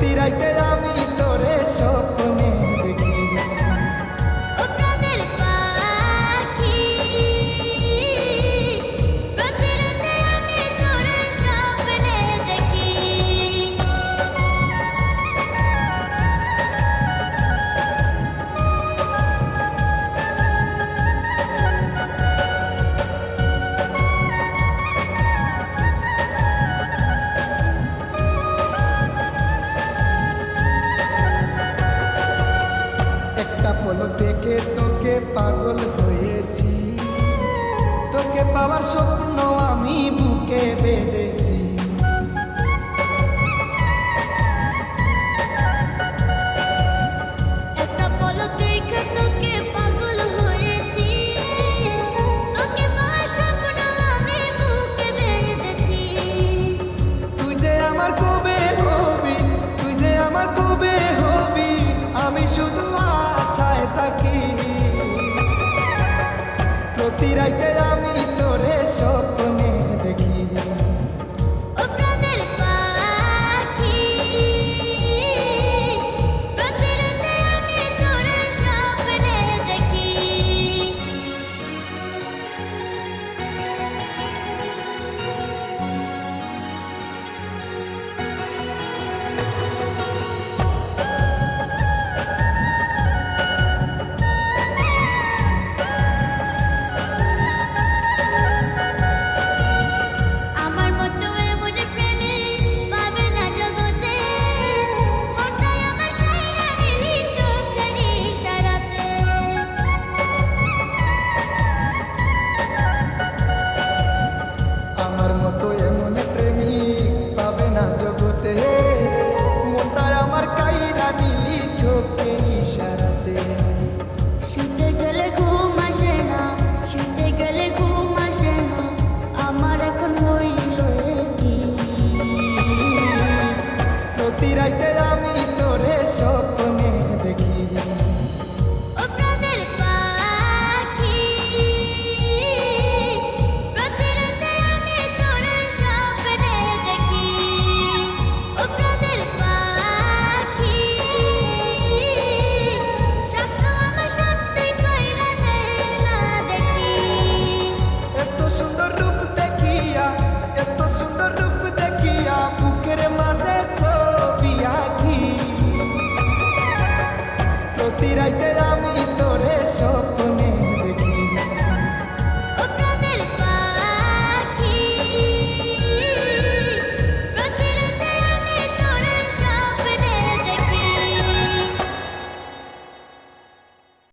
প্রতি রাইতে আমি তোরে স্বপ্নে দেখি। ও প্রাণের পাখি, প্রতি রাতে আমি তোরে স্বপ্নে দেখি। একটা পলক দেখে তোকে পাগল হয়েছি, তোকে পাওয়ার স্বপ্ন আমি বুকে বেঁধেছি। একটা পলক দেখে তোকে পাগল হয়েছি, তোকে পাওয়ার স্বপ্ন আমি বুকে বেঁধেছি। তুই যে আমার কবে হবি, তুই যে আমার কবে হবি, আমি শুধু আশায় থাকি। প্রতি রাইতে আমি তোরে স্বপ্নে দেখি। ও প্রাণের পাখি, প্রতি রাতে আমি তোরে স্বপ্নে দেখি। আমার মতো এমন প্রেমিক পাবে না জগতে, মনটাই আমার কাইরা নিলি চোখের ইশারাতে। আমার মতো এমন প্রেমিক পাবে না জগতে, মনটা আমার কাইরা নিলি চোখে ইশারাতে। শুতে গেলে ঘুম আসে না, শুতে গেলে ঘুম আসে না, আমার এখন হইল কি। প্রতি রাইতে আমি তোরে স্বপ্নে দেখি। ও প্রাণের পাখি, প্রতি রাতে আমি তোরে স্বপ্নে দেখি। ও প্রাণের পাখি, স্বপ্ন আমার সত্যি কইরা দে না দেখি। এত সুন্দর রূপ দেখিয়া, এত সুন্দর রূপ দেখিয়া বুকের মাঝে ছবি আঁকি। প্রতি রাইতে